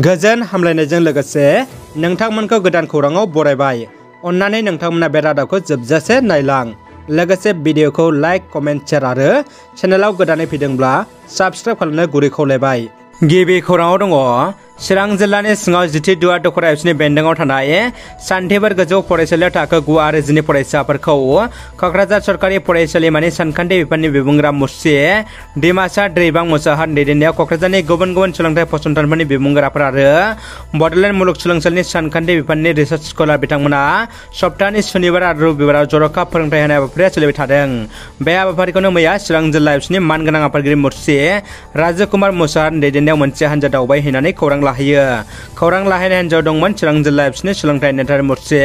गोजोन हामलायनायजों लोगोसे नोंथांमोनखौ गोदान खौराङाव बरायबाय। अन्नानै नोंथांमोना बे रादाबखौ जोबजासे नायलां। लोगोसे भिडिअखौ लाइक, कमेन्ट, शेयार आरो चेनेलाव गोदानै फैदोंब्ला साबस्क्राइब खालामनो गुरै खावलायबाय। गिबि खौराङाव दङ चिरां जिल्लानि सिङाव जिथि दुवा दखरा एफसिनि बेन्दोंआव थानाय सान्थिफोर गोजौ फरायसालियाव थाखो 9 आरो 10 फरायसाफोरखौ कक्राझार सरकारि फरायसालिमानि सानखान्थि बिफाननि बिबुंग्रा मुस्रि डिमासा दैबां मुसाहार दैदेननायाव कक्राझारनि गुबुन गुबुन सोलोंथाइ फसंथानफोरनि बिबुंग्राफोर आरो बड'लेण्ड मुलुगसोलोंसालिनि सानखान्थि बिफाननि रिसार्च स्कलार बिथांमोना सप्ताहनि सुनिबार आरो रबिबाराव जर'खा फोरोंथाय होनाय हाबाफारिया सोलिबाय थादों। बे हाबाफारिखौनो मैया चिरां जिल्ला एफसिनि मानगोनां आफादगिरि मुस्रि राजु कुमार मुसाहार दैदेननायाव मोनसे हान्जा दावबायहैनानै खौरां खौरां लाहैनाय हान्जायाव दंमोन चिरां जिल्ला एफसिनि सोलोंथाइ नेहाथारि मुस्रि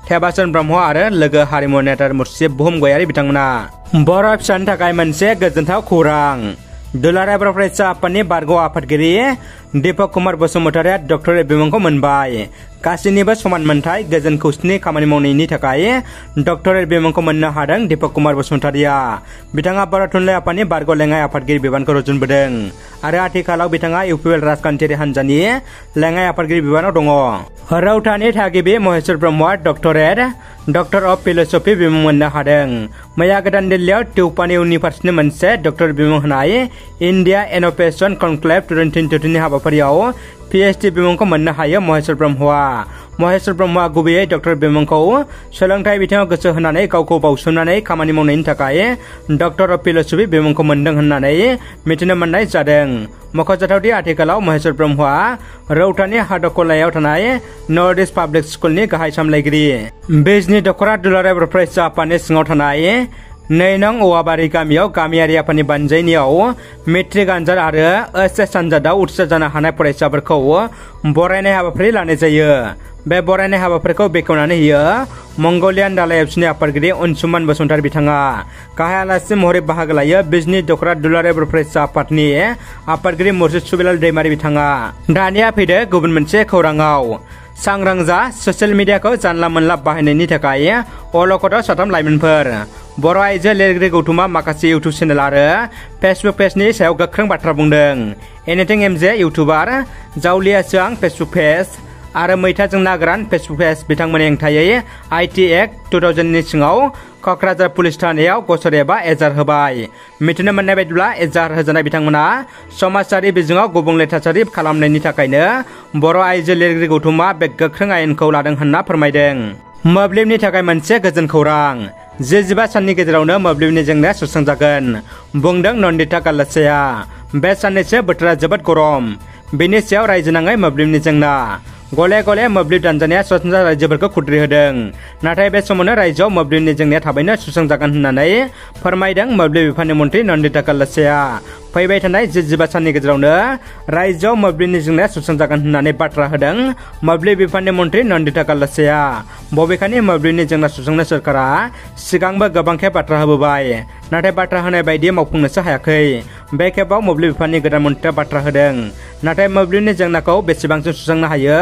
थेबासन ब्रह्म आरो लोगो हारिमु नेहाथारि मुस्रि बुहुम गयारि बिथांमोना। बर' फिसानि थाखाय मोनसे गोजोनथाव खौरां। दुलाराय बर' फरायसा आफादनि बारग' आफादगिरि दीपक कुमार बसुमतारिया डक्टरेट बिमुंखौ मोनबाय। गासैनिबो समान मोनथाय गोजोन खौसेथिनि खामानि मावनायनि थाखाय डक्टरेट बिमुंखौ मोननो हादों दीपक कुमार बसुमतारिया। बिथाङा बर' थुनलाइ आफादनि बारग' लेङाइ आफादगिरि बिबानखौ रुजुनबोदों आरो आथिखालाव बिथाङा इउपिएल राजखान्थियारि हान्जानि लेङाइ आफादगिरि बिबानाव दङ। रौतानि थागिबि महेश्वर ब्रह्मआ डक्टर अफ फिलसफि बिमुं मोननो हादों। मैया गोदान दिल्लीयाव तिउपानि इउनिभार्सिटिनि मोनसे डक्टर बिमुं होनाय इन्डिया इन'भेशन कनक्लेव 2022 नि हाबाफारियाव पिएचडि बिमुंखौ मोननो हायो महेश्वर ब्रह्मआ। महेश्वर ब्रह्मआ गुबैयै डक्टर बिमुंखौ सोलोंथाइ बिथिङाव गोसो होनानै गावखौ बावसोमनानै खामानि मावनायनि थाखाय डक्टर अफ फिलसफि बिमुंखौ मोनदों होननानै मिथिनो मोननाय जादों। मख'जाथावदि आथिखालाव महेश्वर ब्रह्मआ रौतानि हादकलायाव थानाय नर्थ इस्ट पाब्लिक स्कुलनि गाहाय सामलायगिरि। बिजनि दखरा दुलाराय बर' फरायसा आफादनि सिङाव थानाय 2 नं औवाबारि गामियाव गामियारि आफादनि बानजायनायाव मेट्रिक आनजाद आरो ओएचएस आनजादाव उथ्रिसार जानो हानाय फरायसाफोरखौ बरायनाय हाबाफारि लानाय जायो। बे बरायनाय हाबाफारिखौ बेखेवनानै होयो मंगलियान दालाय एफसिनि आफादगिरि अनसुमान बसुमतारी बिथाङा। गाहाय आलासि महरै बाहागो लायो बिजनि दखरा दुलाराय बर' फरायसा आफादनि आफादगिरि मुर्शिद सुबिलाल दैमारि बिथाङा। दानिया फैदो गुबुन मोनसे खौराङाव। सांग्रां जा, ससियेल मिडियाखौ जानला मोनला बाहायनायनि थाखाय अलखदाव 3 लाइमोनफोर। बर' आइजो लिरगिरि गौतुमा माखासे इउटुब चेनेल आरो फेसबुक पेजनि सायाव गोख्रों बाथ्रा बुंदों। एनिथिं एमजे इउटुबार, जावलिया सिआं फेसबुक पेज आरो मैथाजों ना गोरान फेसबुक पेज बिथांमोननि हेंथायै आइटि एक्ट 2000 नि सिङाव कक्राझार पुलिस थानायाव गसर एबा एजार होबाय। मिथिनो मोननाय बायदिब्ला एजार होजानाय बिथांमोना समाजारि बिजोङाव गुबुंले थासारि खालामनायनि थाखायनो बर' आइजो लिरगिरि गौतुमा बे गोख्रों आयेनखौ लादों होनना फोरमायदों। मोब्लिबनि थाखाय मोनसे गोजोन खौरां। 15 साननि गेजेरावनो मोब्लिबनि जेंनाया सुस्रांजागोन, बुंदों नन्दिता गाल्लासेया। बे साननैसो बोथोरा जोबोद गरम, बेनि सायाव रायजो नाङै मोब्लिबनि जेंना। गले गले मोब्लिब दानजानाया सरासनस्रा रायजोफोरखौ खुद्रि होदों, नाथाय बे समावनो रायजोआव मोब्लिबनि जेंनाया थाबैनो सुस्रांजागोन होननानै फोरमायदों मोब्लिब बिफाननि मन्थ्रि नन्दिता गाल्लासेया। फैबाय थानाय 15 साननि गेजेरावनो रायजोआव मोब्लिबनि जेंनाया सुस्रांजागोन होननानै बाथ्रा होदों मोब्लिब बिफाननि मन्थ्रि नन्दिता गाल्लासेया। बबेखानि मोब्लिबनि जेंना सुस्रांनो सोरखारा सिगांबो गोबां खेब बाथ्रा होबोबाय, नाथाय बाथ्रा होनाय बायदि मावफुंनोसो हायाखै। बे खेबाव मोब्लिब बिफाननि गोदान मन्थ्रिया बाथ्रा होदों, नाथाय मोब्लिबनि जेंनाखौ बेसेबांसिम सुस्रांनो हायो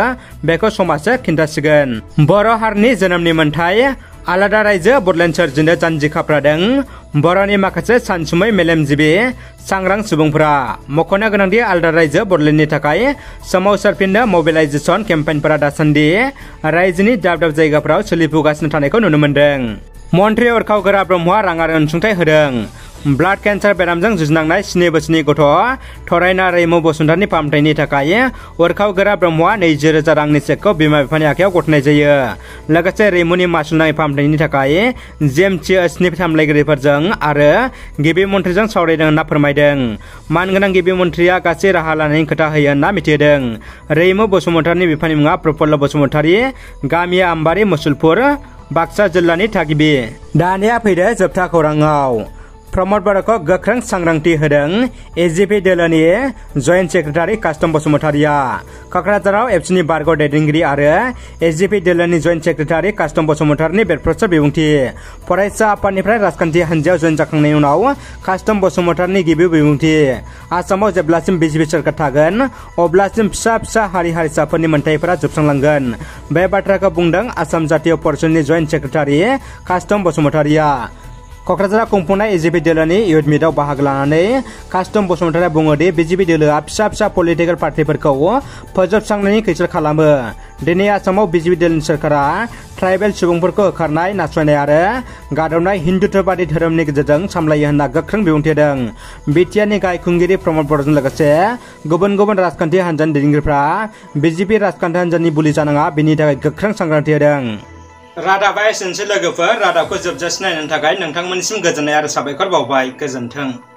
बेखौ समाजसो खिन्थासिगोन। बर' हारिनि जोनोमनि मोन्थाय आलादा रायजो बड'लेण्ड सोरजिनो जानजि खाफ्रादों बर'नि माखासे सानसुमै मेलेमजिबि सांग्रां सुबुंफोरा। मख'नो गोनांदि आलादा रायजो बड'लेण्डनि थाखाय सोमावसारफिननो मबिलाइजेसन केम्पेइनफोरा दासान्दि रायजोनि दाब दाब जायगाफोराव सोलिफुगासिनो थानायखौ नुनो मोन्दों। मन्थ्रि अरखाव गोरा ब्रह्मआ राङारि अनसुंथाइ होदों। ब्लाड केन्सार बेरामजों जुजिनांनाय 7 बोसोरनि गथ' थरायना रैमु बसुमतारिनि फाहामथायनि थाखाय अरखाव गोरा ब्रह्मआ 20,000 रांनि चेकखौ बिमा बिफानि आखायाव गथायनाय जायो। लोगोसे रैमुनि मासुल नाङै फाहामथायनि थाखाय जिएमसिएचनि सामलायगिरिफोरजों आरो गिबि मन्थ्रिजों सावरायदों होनना फोरमायदों। मानगोनां गिबि मन्थ्रिया गासै राहा लानायनि खोथा होयो होनना मिथिहोदों। रैमु बसुमतारिनि बिफानि मुङा प्रफुल्ल बसुमतारी, गामिया आम्बारि मुसलपुर, बाक्सा जिल्लानि थागिबि। दानिया फैदो जोबथा खौराङाव। प्रमद बर'खौ गोख्रों सांग्रांथि होदों एजिपि दोलोनि जयेन्ट सेक्रेटारि कास्टम बसुमतारिया। कक्राझाराव एफसिनि बारग' दैदेनगिरि आरो एजिपि दोलोनि जयेन्ट सेक्रेटारि कास्टम बसुमतारिनि बेरफ्रोमसो बिबुंथि। फरायसा आफादनिफ्राय राजखान्थि हान्जायाव जयेन जाखांनायनि उनाव कास्टम बसुमतारिनि गिबि बिबुंथि। आसामाव जेब्लासिम बिजेपि सोरखार थागोन अब्लासिम फिसा फिसा हारि हारिसाफोरनि मोनथायफोरा जोबस्रांलांगोन। बे बाथ्राखौ बुंदों आसाम जातीय परिषदनि जयेन्ट सेक्रेटारि कास्टम बसुमतारिया। क'क्राझाराव खुंफुंनाय एजिपि दोलोनि इउथ मिटआव बाहागो लानानै कास्टम बसुमतारिया बुङोदि बिजेपि दोलोआ फिसा फिसा पलिटिकेल पार्टिफोरखौ फोजोबस्रांनायनि खैसोर खालामो। दिनै आसामाव बिजेपि दोलोनि सोरखारा ट्राइबेल सुबुंफोरखौ होखारनाय, नासयनाय आरो गादबनाय हिन्दुत्वबादि धोरोमनि गेजेरजों सामलायो होनना गोख्रों बिबुंथि होदों। बिटिआरनि गाहाय खुंगिरि प्रमद बर'जों लोगोसे गुबुन गुबुन राजखान्थि हान्जानि दैदेनगिरिफ्रा बिजेपि राजखान्थि हान्जानि बुलि जानाङा बेनि थाखाय गोख्रों सांग्रांथि होदों। रादाबा एसेनोसै लोगोफोर, रादाबखौ जोबजासिम नायनायनि थाखाय नोंथांमोननिसिम गोजोननाय आरो साबायखर बावबाय। गोजोन्थों।